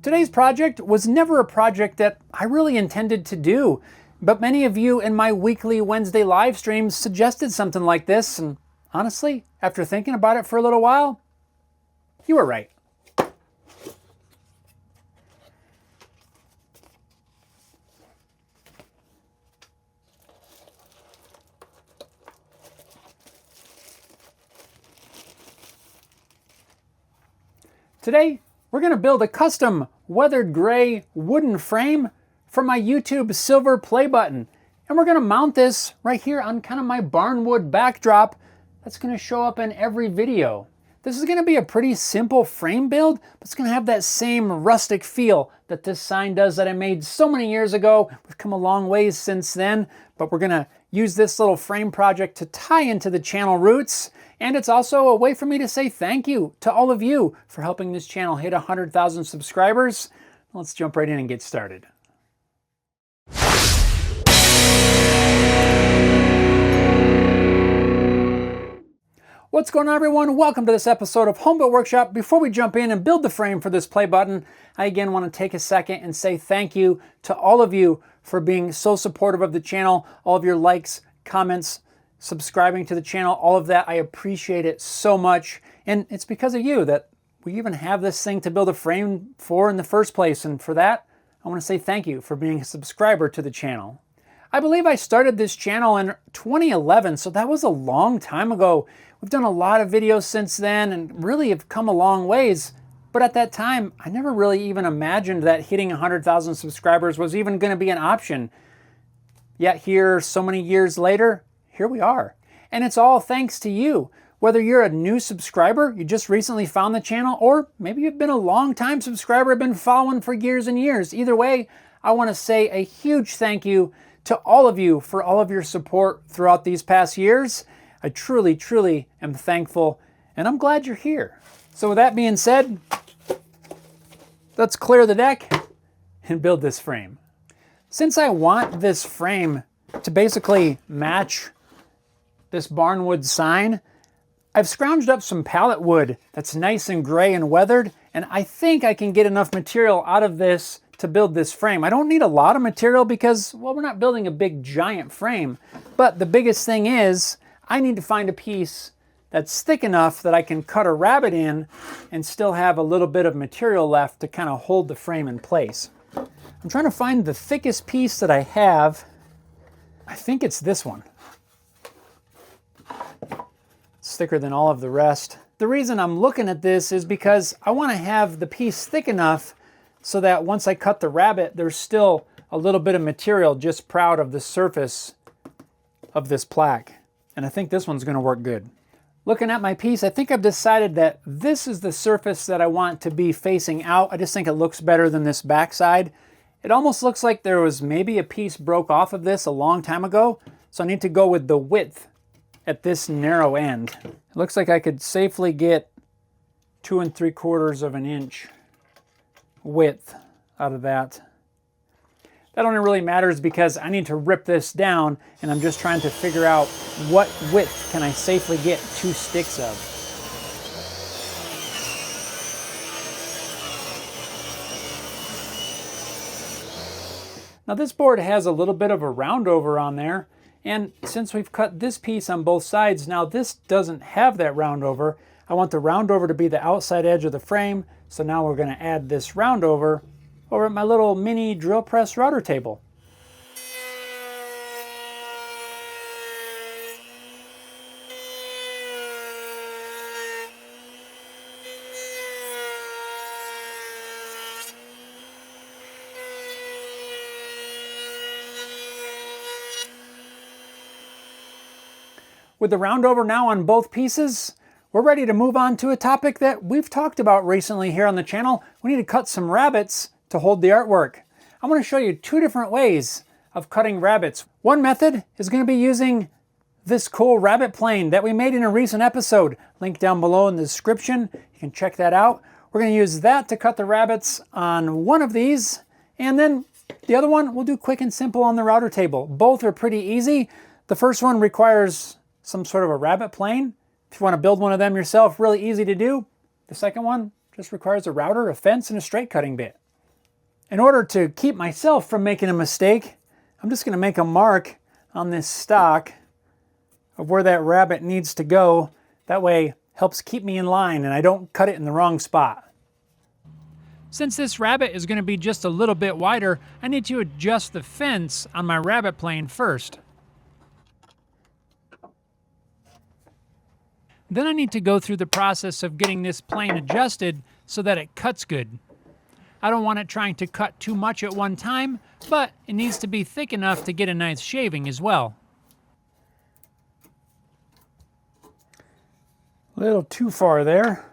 Today's project was never a project that I really intended to do, but many of you in my weekly Wednesday live streams suggested something like this, and honestly, after thinking about it for a little while, you were right. Today, we're going to build a custom weathered gray wooden frame for my YouTube silver play button. And we're going to mount this right here on kind of my barnwood backdrop that's going to show up in every video. This is going to be a pretty simple frame build, but it's going to have that same rustic feel that this sign does that I made so many years ago. We've come a long ways since then, but we're going to use this little frame project to tie into the channel roots. And it's also a way for me to say thank you to all of you for helping this channel hit 100,000 subscribers. Let's jump right in and get started. What's going on, everyone? Welcome to this episode of Home Built Workshop. Before we jump in and build the frame for this play button, I again want to take a second and say thank you to all of you for being so supportive of the channel, all of your likes, comments, subscribing to the channel, all of that. I appreciate it so much. And it's because of you that we even have this thing to build a frame for in the first place. And for that, I want to say thank you for being a subscriber to the channel. I believe I started this channel in 2011, so that was a long time ago. We've done a lot of videos since then and really have come a long ways. But at that time, I never really even imagined that hitting 100,000 subscribers was even going to be an option. Yet here, so many years later, here we are. And it's all thanks to you. Whether you're a new subscriber, you just recently found the channel, or maybe you've been a long-time subscriber, been following for years and years. Either way, I want to say a huge thank you to all of you for all of your support throughout these past years. I truly, truly am thankful, and I'm glad you're here. So with that being said, let's clear the deck and build this frame. Since I want this frame to basically match this barnwood sign, I've scrounged up some pallet wood that's nice and gray and weathered, and I think I can get enough material out of this to build this frame. I don't need a lot of material because, well, we're not building a big giant frame, but the biggest thing is I need to find a piece that's thick enough that I can cut a rabbet in and still have a little bit of material left to kind of hold the frame in place. I'm trying to find the thickest piece that I have. I think it's this one. It's thicker than all of the rest. The reason I'm looking at this is because I want to have the piece thick enough so that once I cut the rabbet, there's still a little bit of material just proud of the surface of this plaque. And I think this one's going to work good. Looking at my piece, I think I've decided that this is the surface that I want to be facing out. I just think it looks better than this backside. It almost looks like there was maybe a piece broke off of this a long time ago. So I need to go with the width at this narrow end. It looks like I could safely get 2 3/4 of an inch width out of that. That only really matters because I need to rip this down, and I'm just trying to figure out what width can I safely get 2 sticks of. Now this board has a little bit of a round over on there, and since we've cut this piece on both sides, now this doesn't have that round over. I want the round over to be the outside edge of the frame, so now we're going to add this round over at my little mini drill press router table. With the round over now on both pieces, we're ready to move on to a topic that we've talked about recently here on the channel. We need to cut some rabbets to hold the artwork. I'm going to show you 2 different ways of cutting rabbets. One method is going to be using this cool rabbet plane that we made in a recent episode. Link down below in the description. You can check that out. We're going to use that to cut the rabbets on one of these, and then the other one we'll do quick and simple on the router table. Both are pretty easy. The first one requires some sort of a rabbet plane. If you want to build one of them yourself, really easy to do. The second one just requires a router, a fence, and a straight cutting bit. In order to keep myself from making a mistake, I'm just going to make a mark on this stock of where that rabbit needs to go. That way, helps keep me in line and I don't cut it in the wrong spot. Since this rabbit is going to be just a little bit wider, I need to adjust the fence on my rabbit plane first. Then I need to go through the process of getting this plane adjusted so that it cuts good. I don't want it trying to cut too much at one time, but it needs to be thick enough to get a nice shaving as well. A little too far there.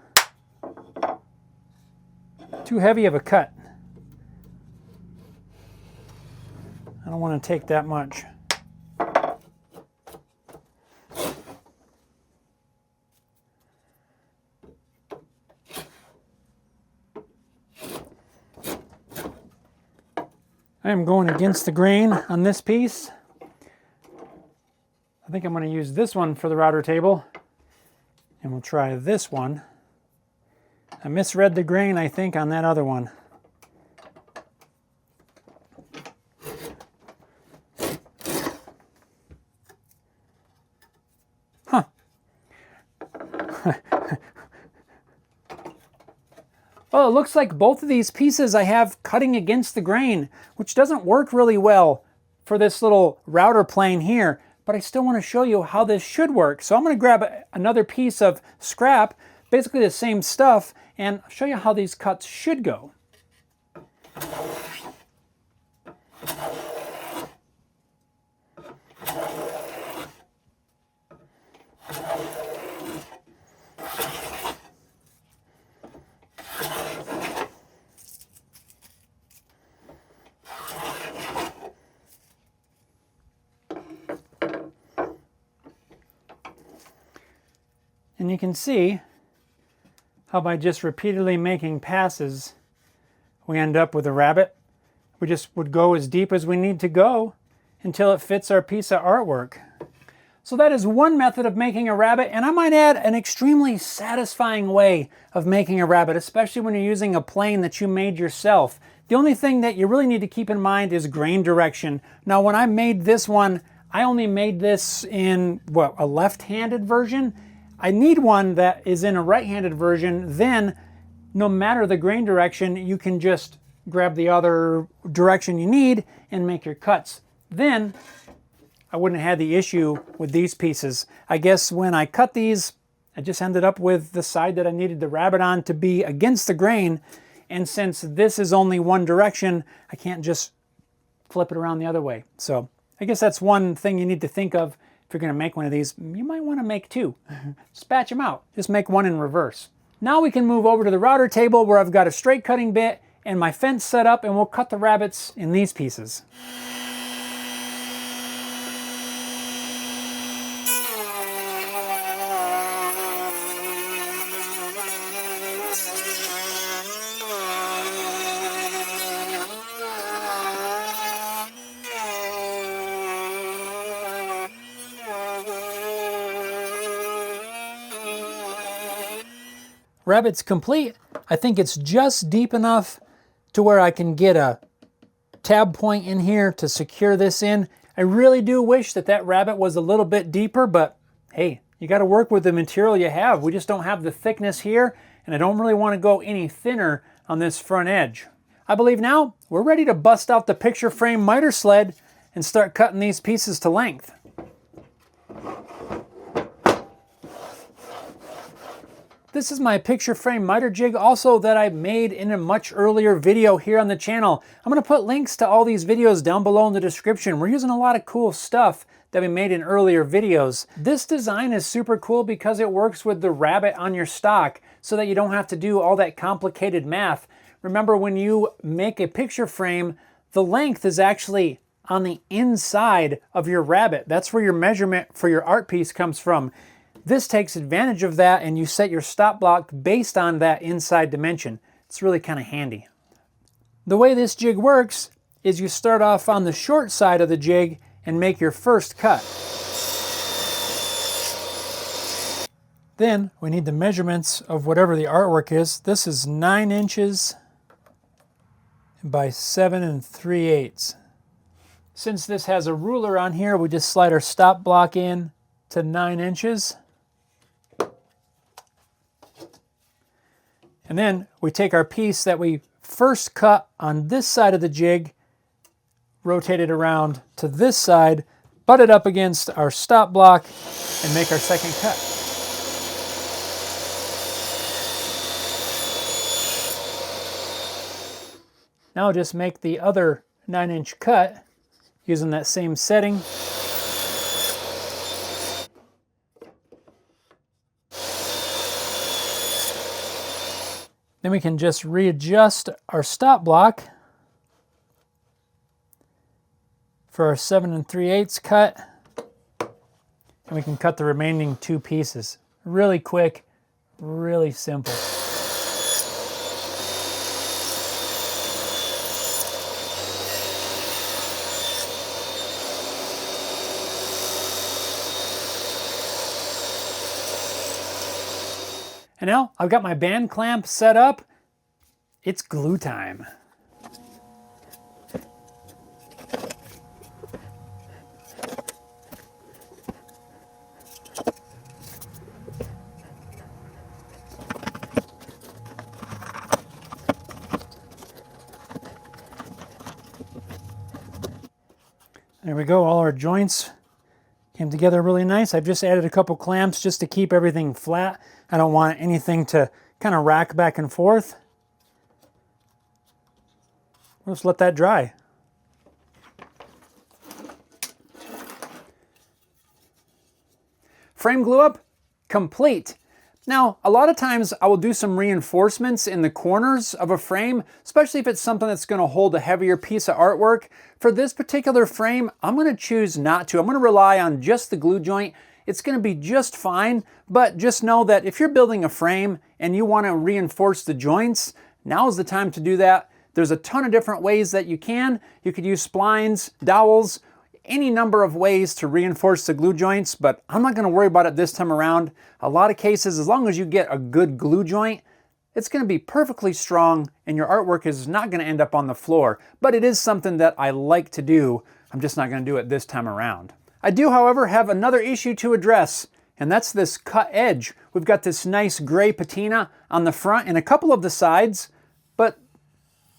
Too heavy of a cut. I don't want to take that much. I am going against the grain on this piece. I think I'm going to use this one for the router table. And we'll try this one. I misread the grain, I think, on that other one. Huh. Well, it looks like both of these pieces I have cutting against the grain, which doesn't work really well for this little router plane here, but I still want to show you how this should work. So I'm going to grab another piece of scrap, basically the same stuff, and show you how these cuts should go. And you can see how by just repeatedly making passes, we end up with a rabbit. We just would go as deep as we need to go until it fits our piece of artwork. So that is one method of making a rabbit, and I might add an extremely satisfying way of making a rabbit, especially when you're using a plane that you made yourself. The only thing that you really need to keep in mind is grain direction. Now, when I made this one, I only made this in, what, a left-handed version? I need one that is in a right-handed version. Then, no matter the grain direction, you can just grab the other direction you need and make your cuts. Then, I wouldn't have had the issue with these pieces. I guess when I cut these, I just ended up with the side that I needed the rabbit on to be against the grain. And since this is only one direction, I can't just flip it around the other way. So, I guess that's one thing you need to think of. If you're going to make one of these, you might want to make two. Just batch them out. Just make one in reverse. Now we can move over to the router table where I've got a straight cutting bit and my fence set up, and we'll cut the rabbits in these pieces. Rabbit's complete. I think it's just deep enough to where I can get a tab point in here to secure this in. I really do wish that that rabbit was a little bit deeper, but hey, you got to work with the material you have. We just don't have the thickness here, and I don't really want to go any thinner on this front edge. I believe now we're ready to bust out the picture frame miter sled and start cutting these pieces to length. This is my picture frame miter jig also that I made in a much earlier video here on the channel. I'm going to put links to all these videos down below in the description. We're using a lot of cool stuff that we made in earlier videos. This design is super cool because it works with the rabbit on your stock so that you don't have to do all that complicated math. Remember, when you make a picture frame, the length is actually on the inside of your rabbit. That's where your measurement for your art piece comes from. This takes advantage of that, and you set your stop block based on that inside dimension. It's really kind of handy. The way this jig works is you start off on the short side of the jig and make your first cut. Then we need the measurements of whatever the artwork is. This is 9 inches by 7 3/8. Since this has a ruler on here, we just slide our stop block in to 9 inches. And then we take our piece that we first cut on this side of the jig, rotate it around to this side, butt it up against our stop block, and make our second cut. Now just make the other 9-inch cut using that same setting. Then we can just readjust our stop block for our 7 3/8 cut, and we can cut the remaining 2 pieces. Really quick, really simple. And now I've got my band clamp set up. It's glue time. There we go, all our joints came together really nice. I've just added a couple clamps just to keep everything flat. I don't want anything to kind of rack back and forth. We'll just let that dry. Frame glue up, complete. Now, a lot of times I will do some reinforcements in the corners of a frame, especially if it's something that's going to hold a heavier piece of artwork. For this particular frame, I'm going to choose not to. I'm going to rely on just the glue joint. It's going to be just fine, but just know that if you're building a frame and you want to reinforce the joints, now's the time to do that. There's a ton of different ways that you can. You could use splines, dowels, any number of ways to reinforce the glue joints, but I'm not going to worry about it this time around. A lot of cases, as long as you get a good glue joint, it's going to be perfectly strong and your artwork is not going to end up on the floor. But it is something that I like to do. I'm just not going to do it this time around. I do, however, have another issue to address, and that's this cut edge. We've got this nice gray patina on the front and a couple of the sides, but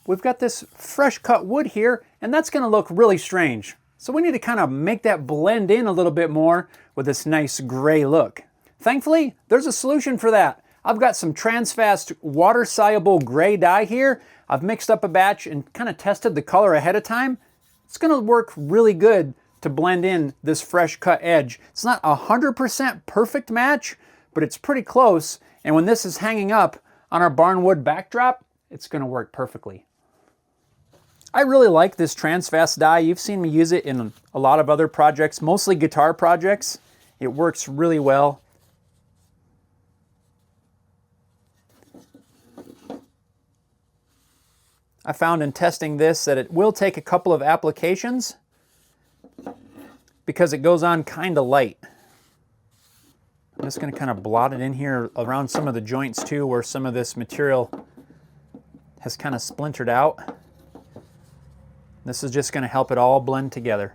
we've got this fresh cut wood here, and that's going to look really strange. So we need to kind of make that blend in a little bit more with this nice gray look. Thankfully, there's a solution for that. I've got some Transfast water-soluble gray dye here. I've mixed up a batch and kind of tested the color ahead of time. It's going to work really good to blend in this fresh cut edge. It's not 100% perfect match, but it's pretty close. And when this is hanging up on our barnwood backdrop, it's going to work perfectly. I really like this Transfast dye. You've seen me use it in a lot of other projects, mostly guitar projects. It works really well. I found in testing this that it will take a couple of applications because it goes on kind of light. I'm just going to kind of blot it in here around some of the joints too, where some of this material has kind of splintered out. This is just going to help it all blend together.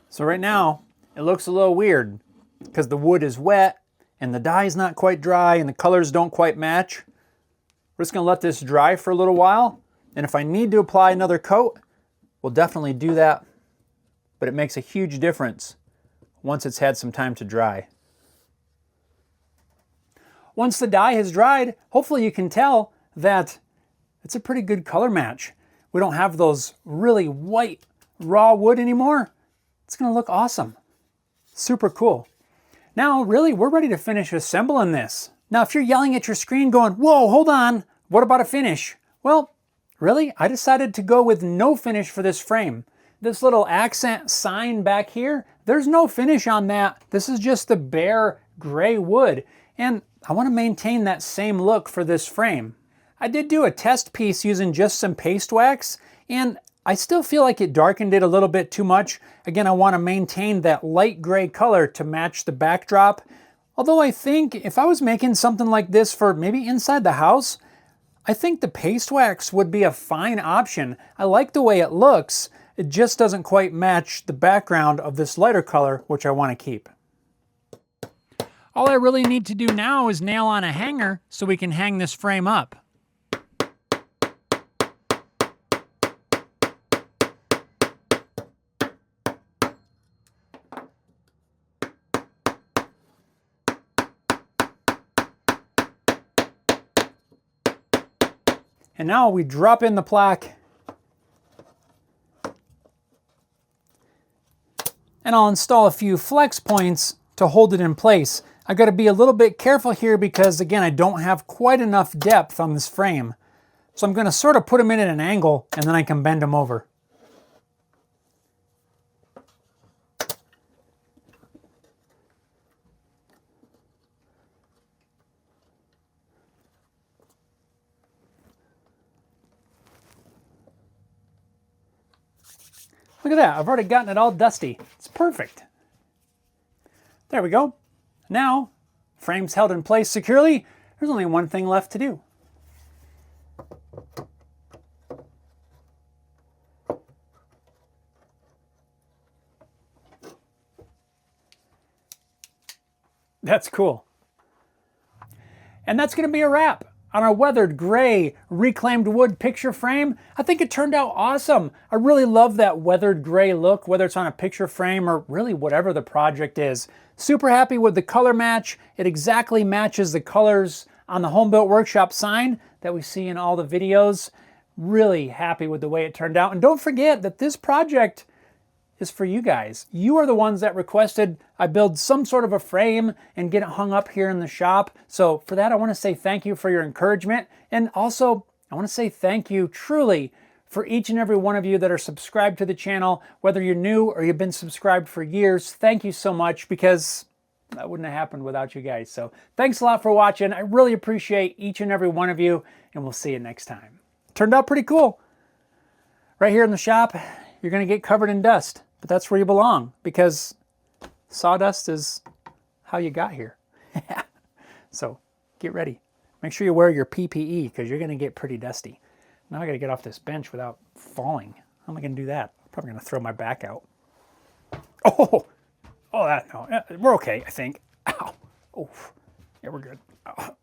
So right now, it looks a little weird because the wood is wet and the dye is not quite dry and the colors don't quite match. We're just going to let this dry for a little while, and if I need to apply another coat, we'll definitely do that, but it makes a huge difference once it's had some time to dry. Once the dye has dried, hopefully you can tell that it's a pretty good color match. We don't have those really white raw wood anymore. It's going to look awesome. Super cool. Now, really, we're ready to finish assembling this. Now, if you're yelling at your screen going, whoa, hold on, what about a finish? Well, really, I decided to go with no finish for this frame. This little accent sign back here, there's no finish on that. This is just the bare gray wood, and I want to maintain that same look for this frame. I did do a test piece using just some paste wax, and I still feel like it darkened it a little bit too much. Again, I want to maintain that light gray color to match the backdrop. Although I think if I was making something like this for maybe inside the house, I think the paste wax would be a fine option. I like the way it looks. It just doesn't quite match the background of this lighter color, which I want to keep. All I really need to do now is nail on a hanger so we can hang this frame up. And now we drop in the plaque. And I'll install a few flex points to hold it in place. I've got to be a little bit careful here because, again, I don't have quite enough depth on this frame. So I'm going to sort of put them in at an angle and then I can bend them over. Look at that, I've already gotten it all dusty. It's perfect. There we go. Now, frame's held in place securely. There's only one thing left to do. That's cool. And that's going to be a wrap on our weathered gray reclaimed wood picture frame. I think it turned out awesome. I really love that weathered gray look, whether it's on a picture frame or really whatever the project is. Super happy with the color match. It exactly matches the colors on the Home Built Workshop sign that we see in all the videos. Really happy with the way it turned out. And don't forget that this project is for you guys. You are the ones that requested I build some sort of a frame and get it hung up here in the shop. So for that, I want to say thank you for your encouragement. And also, I want to say thank you truly for each and every one of you that are subscribed to the channel, whether you're new or you've been subscribed for years. Thank you so much, because that wouldn't have happened without you guys. So thanks a lot for watching. I really appreciate each and every one of you, and we'll see you next time. Turned out pretty cool. Right here in the shop, you're going to get covered in dust. But that's where you belong, because sawdust is how you got here. So get ready. Make sure you wear your PPE, because you're going to get pretty dusty. Now I got to get off this bench without falling. How am I going to do that? I'm probably going to throw my back out. Oh, no, we're okay, I think. Ow. Oh, yeah, we're good. Oh.